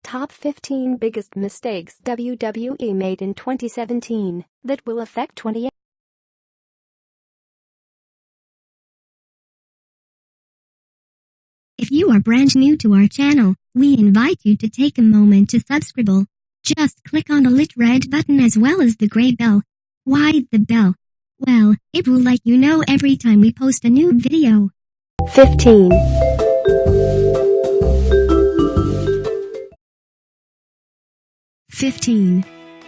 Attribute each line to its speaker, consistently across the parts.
Speaker 1: Top 15 biggest mistakes WWE made in 2017 that will affect 2018.
Speaker 2: If you are brand new to our channel, we invite you to take a moment to subscribe. Just click on the lit red button as well as the gray bell. Why the bell? Well, it will let you know every time we post a new video.
Speaker 1: 15.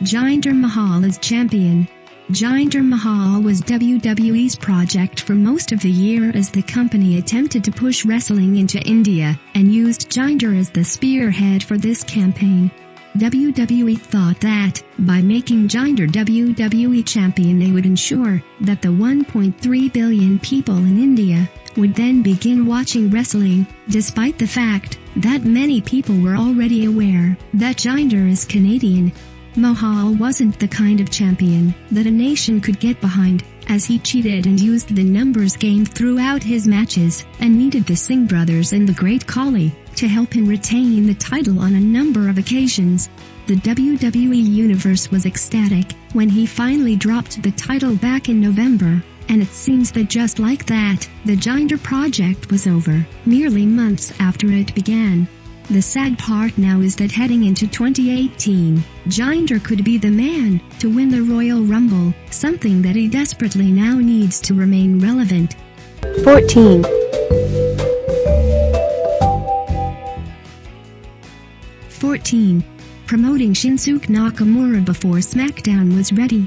Speaker 2: Jinder Mahal as champion. Jinder Mahal was WWE's project for most of the year as the company attempted to push wrestling into India and used Jinder as the spearhead for this campaign. WWE thought that, by making Jinder WWE champion, they would ensure that the 1.3 billion people in India would then begin watching wrestling, despite the fact that many people were already aware that Jinder is Canadian. Mahal wasn't the kind of champion that a nation could get behind, as he cheated and used the numbers game throughout his matches, and needed the Singh brothers and the Great Khali to help him retain the title on a number of occasions. The WWE Universe was ecstatic when he finally dropped the title back in November, and it seems that just like that, the Jinder project was over, merely months after it began. The sad part now is that heading into 2018, Jinder could be the man to win the Royal Rumble, something that he desperately now needs to remain relevant.
Speaker 1: 14.
Speaker 2: Promoting Shinsuke Nakamura before SmackDown was ready.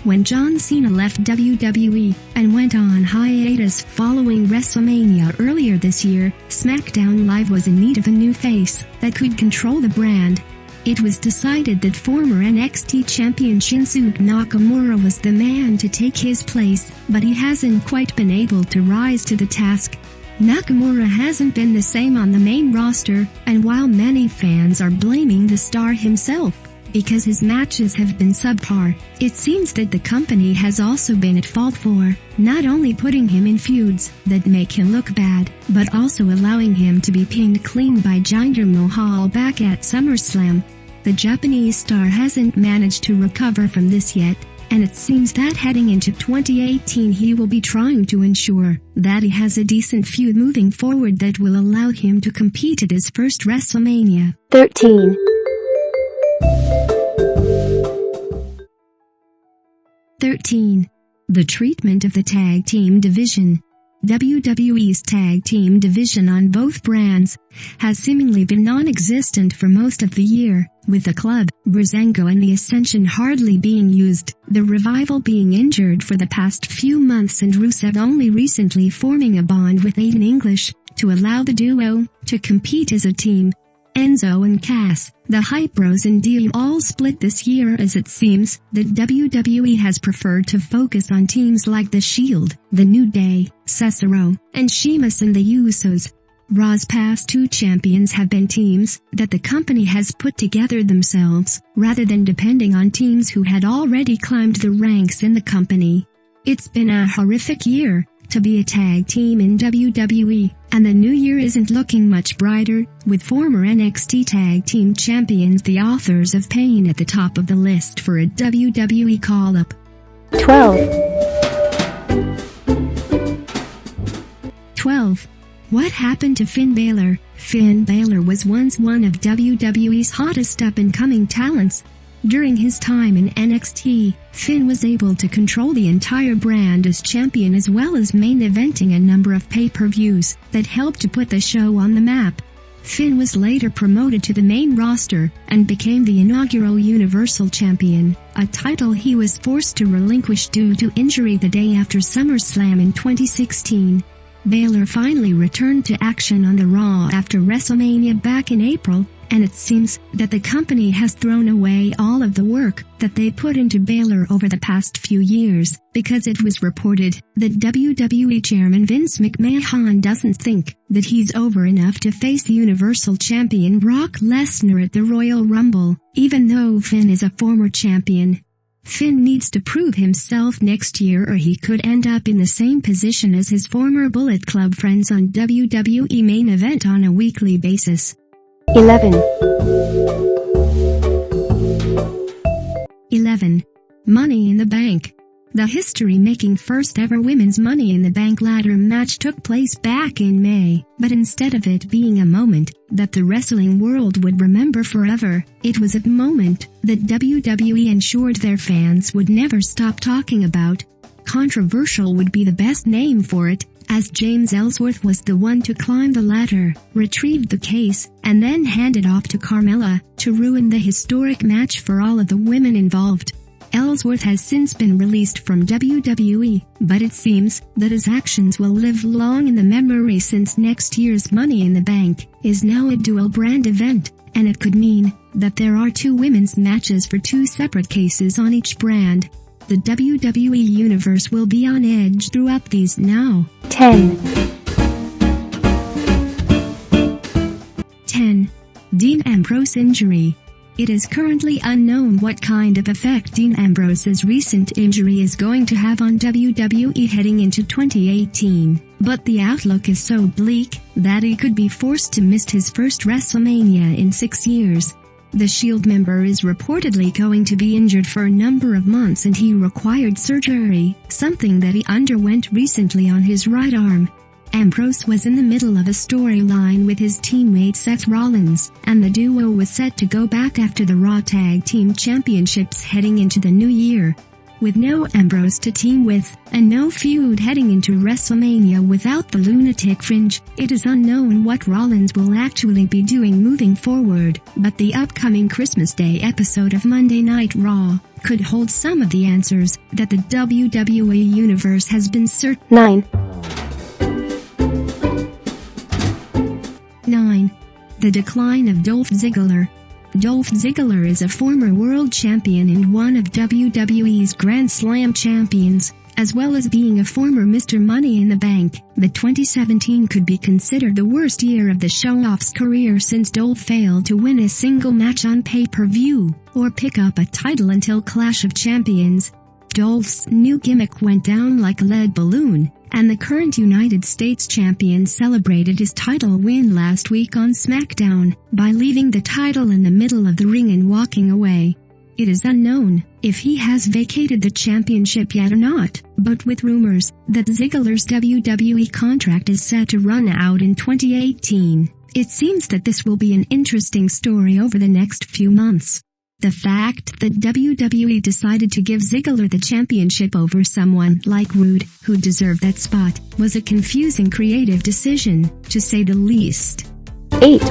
Speaker 2: When John Cena left WWE and went on hiatus following WrestleMania earlier this year, SmackDown Live was in need of a new face that could control the brand. It was decided that former NXT champion Shinsuke Nakamura was the man to take his place, but he hasn't quite been able to rise to the task. Nakamura hasn't been the same on the main roster, and while many fans are blaming the star himself because his matches have been subpar, it seems that the company has also been at fault for not only putting him in feuds that make him look bad, but also allowing him to be pinned clean by Jinder Mahal back at SummerSlam. The Japanese star hasn't managed to recover from this yet, and it seems that heading into 2018 he will be trying to ensure that he has a decent feud moving forward that will allow him to compete at his first WrestleMania.
Speaker 1: 13.
Speaker 2: The treatment of the tag team division. WWE's tag team division on both brands has seemingly been non-existent for most of the year, with the Club, Breezango and the Ascension hardly being used, the Revival being injured for the past few months and Rusev only recently forming a bond with Aiden English to allow the duo to compete as a team. Enzo and Cass, the Hype Bros and Dio all split this year, as it seems that WWE has preferred to focus on teams like The Shield, The New Day, Cesaro, and Sheamus and the Usos. Raw's past two champions have been teams that the company has put together themselves, rather than depending on teams who had already climbed the ranks in the company. It's been a horrific year to be a tag team in WWE, and the new year isn't looking much brighter, with former NXT Tag Team Champions the Authors of Pain at the top of the list for a WWE call-up. 12. What happened to Finn Baylor? Finn Baylor was once one of WWE's hottest up-and-coming talents. During his time in NXT, Finn was able to control the entire brand as champion, as well as main eventing a number of pay-per-views that helped to put the show on the map. Finn was later promoted to the main roster and became the inaugural Universal Champion, a title he was forced to relinquish due to injury the day after SummerSlam in 2016. Baylor finally returned to action on the Raw after WrestleMania back in April, and it seems that the company has thrown away all of the work that they put into Baylor over the past few years, because it was reported that WWE Chairman Vince McMahon doesn't think that he's over enough to face Universal Champion Brock Lesnar at the Royal Rumble, even though Finn is a former champion. Finn needs to prove himself next year or he could end up in the same position as his former Bullet Club friends on WWE Main Event on a weekly basis.
Speaker 1: 11.
Speaker 2: 11. Money in the Bank. The history-making first-ever Women's Money in the Bank ladder match took place back in May, but instead of it being a moment that the wrestling world would remember forever, it was a moment that WWE ensured their fans would never stop talking about. Controversial would be the best name for it, as James Ellsworth was the one to climb the ladder, retrieved the case, and then handed off to Carmella to ruin the historic match for all of the women involved. Ellsworth has since been released from WWE, but it seems that his actions will live long in the memory since next year's Money in the Bank is now a dual-brand event, and it could mean that there are 2 women's matches for 2 separate cases on each brand. The WWE Universe will be on edge throughout these now.
Speaker 1: 10.
Speaker 2: 10. Dean Ambrose injury. It is currently unknown what kind of effect Dean Ambrose's recent injury is going to have on WWE heading into 2018, but the outlook is so bleak that he could be forced to miss his first WrestleMania in 6 years. The Shield member is reportedly going to be injured for a number of months and he required surgery, something that he underwent recently on his right arm. Ambrose was in the middle of a storyline with his teammate Seth Rollins, and the duo was set to go back after the Raw Tag Team Championships heading into the new year. With no Ambrose to team with, and no feud heading into WrestleMania without the Lunatic Fringe, it is unknown what Rollins will actually be doing moving forward, but the upcoming Christmas Day episode of Monday Night Raw could hold some of the answers that the WWE Universe has been searching.
Speaker 1: 9.
Speaker 2: 9. The decline of Dolph Ziggler. Dolph Ziggler is a former world champion and one of WWE's Grand Slam champions, as well as being a former Mr. Money in the Bank. The 2017 could be considered the worst year of the show-off's career since Dolph failed to win a single match on pay-per-view, or pick up a title until Clash of Champions. Dolph's new gimmick went down like a lead balloon, and the current United States champion celebrated his title win last week on SmackDown by leaving the title in the middle of the ring and walking away. It is unknown if he has vacated the championship yet or not, but with rumors that Ziggler's WWE contract is set to run out in 2018, it seems that this will be an interesting story over the next few months. The fact that WWE decided to give Ziggler the championship over someone like Rude, who deserved that spot, was a confusing creative decision, to say the least.
Speaker 1: 8.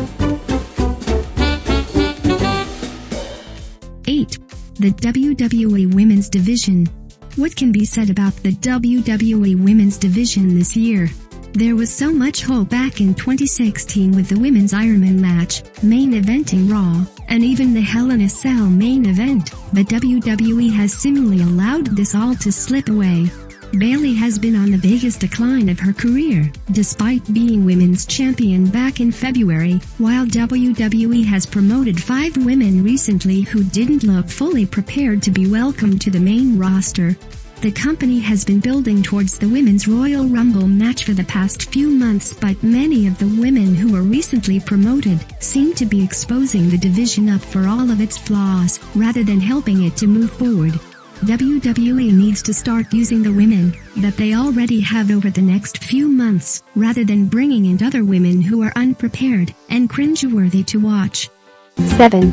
Speaker 2: 8. The WWE Women's Division. What can be said about the WWE Women's Division this year? There was so much hope back in 2016 with the Women's Ironman match, main eventing Raw, and even the Hell in a Cell main event, but WWE has seemingly allowed this all to slip away. Bayley has been on the biggest decline of her career, despite being women's champion back in February, while WWE has promoted 5 women recently who didn't look fully prepared to be welcomed to the main roster. The company has been building towards the Women's Royal Rumble match for the past few months, but many of the women who were recently promoted seem to be exposing the division up for all of its flaws, rather than helping it to move forward. WWE needs to start using the women that they already have over the next few months, rather than bringing in other women who are unprepared and cringeworthy to watch.
Speaker 1: 7.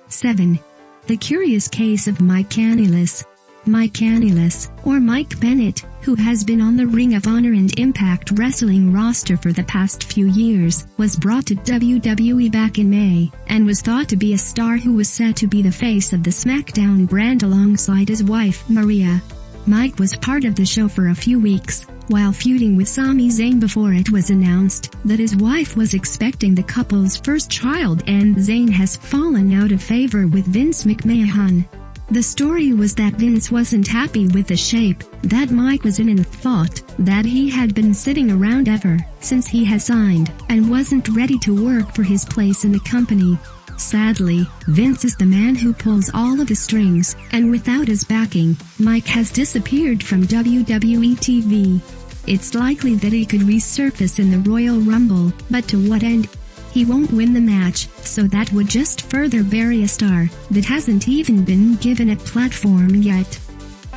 Speaker 2: 7. The curious case of Mike Kanellis. Mike Kanellis, or Mike Bennett, who has been on the Ring of Honor and Impact Wrestling roster for the past few years, was brought to WWE back in May, and was thought to be a star who was set to be the face of the SmackDown brand alongside his wife, Maria. Mike was part of the show for a few weeks, while feuding with Sami Zayn before it was announced that his wife was expecting the couple's first child, and Zayn has fallen out of favor with Vince McMahon. The story was that Vince wasn't happy with the shape that Mike was in and thought that he had been sitting around ever since he had signed and wasn't ready to work for his place in the company. Sadly, Vince is the man who pulls all of the strings, and without his backing, Mike has disappeared from WWE TV. It's likely that he could resurface in the Royal Rumble, but to what end? He won't win the match, so that would just further bury a star that hasn't even been given a platform yet.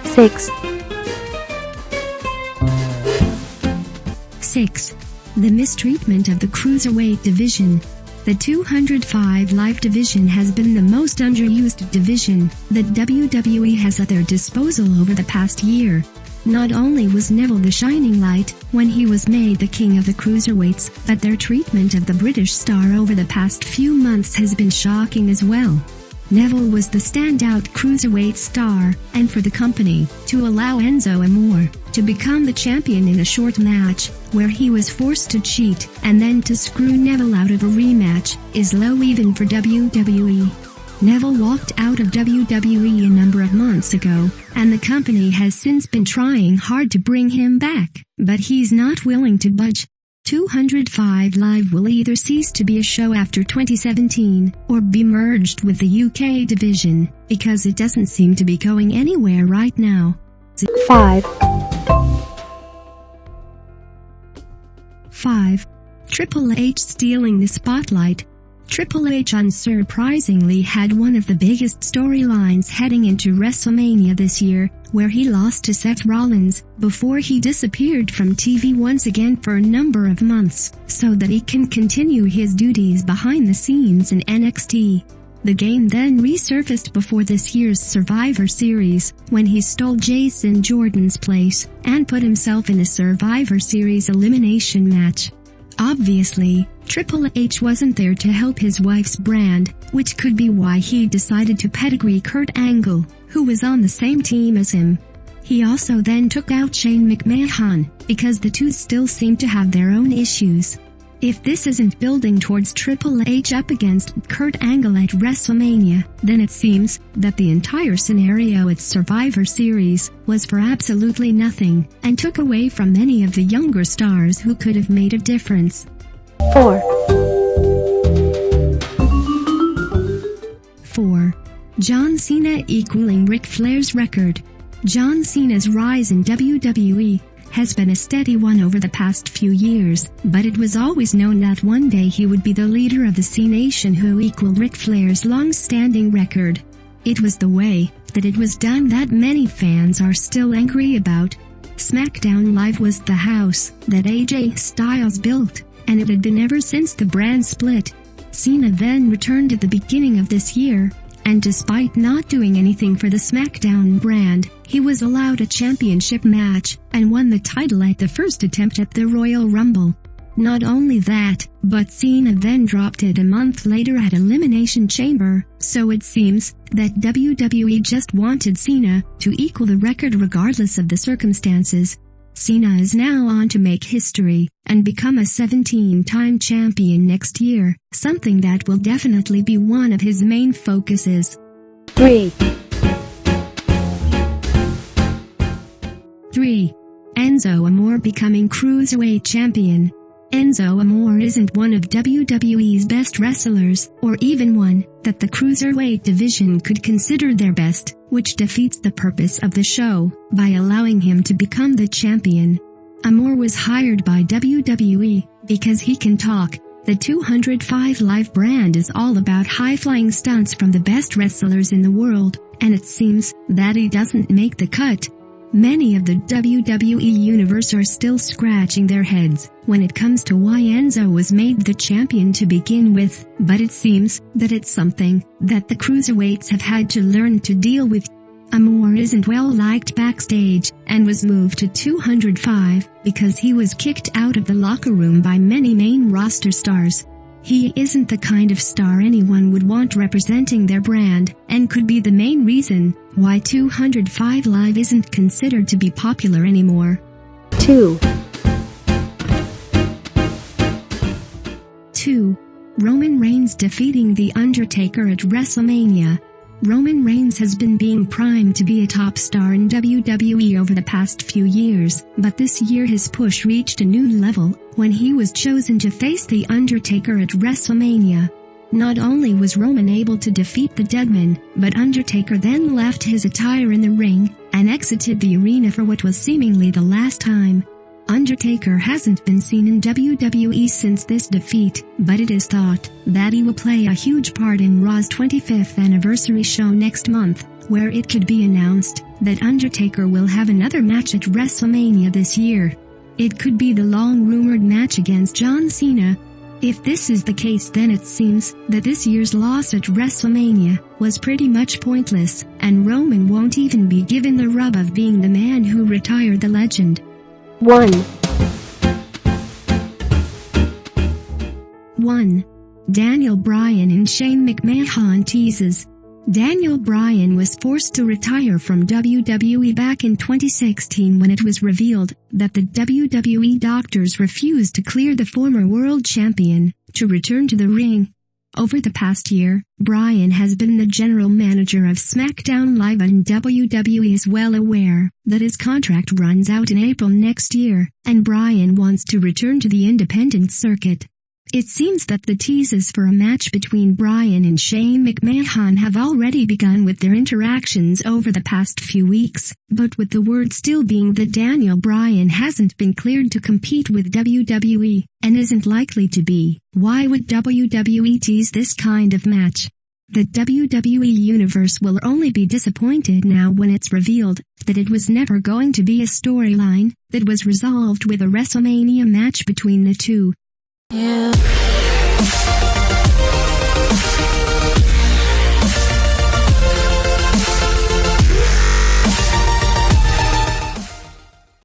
Speaker 1: 6.
Speaker 2: 6. The mistreatment of the Cruiserweight division. The 205 Live division has been the most underused division that WWE has at their disposal over the past year. Not only was Neville the shining light when he was made the king of the Cruiserweights, but their treatment of the British star over the past few months has been shocking as well. Neville was the standout Cruiserweight star, and for the company to allow Enzo Amore to become the champion in a short match, where he was forced to cheat and then to screw Neville out of a rematch, is low even for WWE. Neville walked out of WWE a number of months ago, and the company has since been trying hard to bring him back, but he's not willing to budge. 205 Live will either cease to be a show after 2017, or be merged with the UK division, because it doesn't seem to be going anywhere right now.
Speaker 1: 5.
Speaker 2: 5. Triple H stealing the spotlight. Triple H unsurprisingly had one of the biggest storylines heading into WrestleMania this year, where he lost to Seth Rollins, before he disappeared from TV once again for a number of months, so that he can continue his duties behind the scenes in NXT. The game then resurfaced before this year's Survivor Series, when he stole Jason Jordan's place, and put himself in a Survivor Series elimination match. Obviously, Triple H wasn't there to help his wife's brand, which could be why he decided to pedigree Kurt Angle, who was on the same team as him. He also then took out Shane McMahon, because the two still seem to have their own issues. If this isn't building towards Triple H up against Kurt Angle at WrestleMania, then it seems that the entire scenario at Survivor Series was for absolutely nothing, and took away from many of the younger stars who could have made a difference.
Speaker 1: 4.
Speaker 2: 4. John Cena equaling Ric Flair's record. John Cena's rise in WWE has been a steady one over the past few years, but it was always known that one day he would be the leader of the C Nation who equaled Ric Flair's long-standing record. It was the way that it was done that many fans are still angry about. SmackDown Live was the house that AJ Styles built, and it had been ever since the brand split. Cena then returned at the beginning of this year, and despite not doing anything for the SmackDown brand, he was allowed a championship match, and won the title at the first attempt at the Royal Rumble. Not only that, but Cena then dropped it a month later at Elimination Chamber, so it seems that WWE just wanted Cena to equal the record regardless of the circumstances. Cena is now on to make history, and become a 17-time champion next year, something that will definitely be one of his main focuses.
Speaker 1: 3.
Speaker 2: 3. Enzo Amore becoming Cruiserweight champion. Enzo Amore isn't one of WWE's best wrestlers, or even one that the Cruiserweight division could consider their best, which defeats the purpose of the show by allowing him to become the champion. Amore was hired by WWE because he can talk. The 205 Live brand is all about high-flying stunts from the best wrestlers in the world, and it seems that he doesn't make the cut. Many of the WWE universe are still scratching their heads when it comes to why Enzo was made the champion to begin with, but it seems that it's something that the Cruiserweights have had to learn to deal with. Amore isn't well liked backstage, and was moved to 205 because he was kicked out of the locker room by many main roster stars. He isn't the kind of star anyone would want representing their brand, and could be the main reason why 205 Live isn't considered to be popular anymore.
Speaker 1: 2.
Speaker 2: 2. Roman Reigns defeating The Undertaker at WrestleMania. Roman Reigns has been being primed to be a top star in WWE over the past few years, but this year his push reached a new level when he was chosen to face The Undertaker at WrestleMania. Not only was Roman able to defeat the Deadman, but Undertaker then left his attire in the ring and exited the arena for what was seemingly the last time. Undertaker hasn't been seen in WWE since this defeat, but it is thought that he will play a huge part in Raw's 25th anniversary show next month, where it could be announced that Undertaker will have another match at WrestleMania this year. It could be the long-rumored match against John Cena. If this is the case, then it seems that this year's loss at WrestleMania was pretty much pointless, and Roman won't even be given the rub of being the man who retired the legend.
Speaker 1: 1.
Speaker 2: 1. Daniel Bryan and Shane McMahon teases. Daniel Bryan was forced to retire from WWE back in 2016 when it was revealed that the WWE doctors refused to clear the former world champion to return to the ring. Over the past year, Bryan has been the general manager of SmackDown Live, and WWE is well aware that his contract runs out in April next year, and Bryan wants to return to the independent circuit. It seems that the teases for a match between Bryan and Shane McMahon have already begun with their interactions over the past few weeks, but with the word still being that Daniel Bryan hasn't been cleared to compete with WWE, and isn't likely to be, why would WWE tease this kind of match? The WWE Universe will only be disappointed now when it's revealed that it was never going to be a storyline that was resolved with a WrestleMania match between the two.
Speaker 3: Yeah.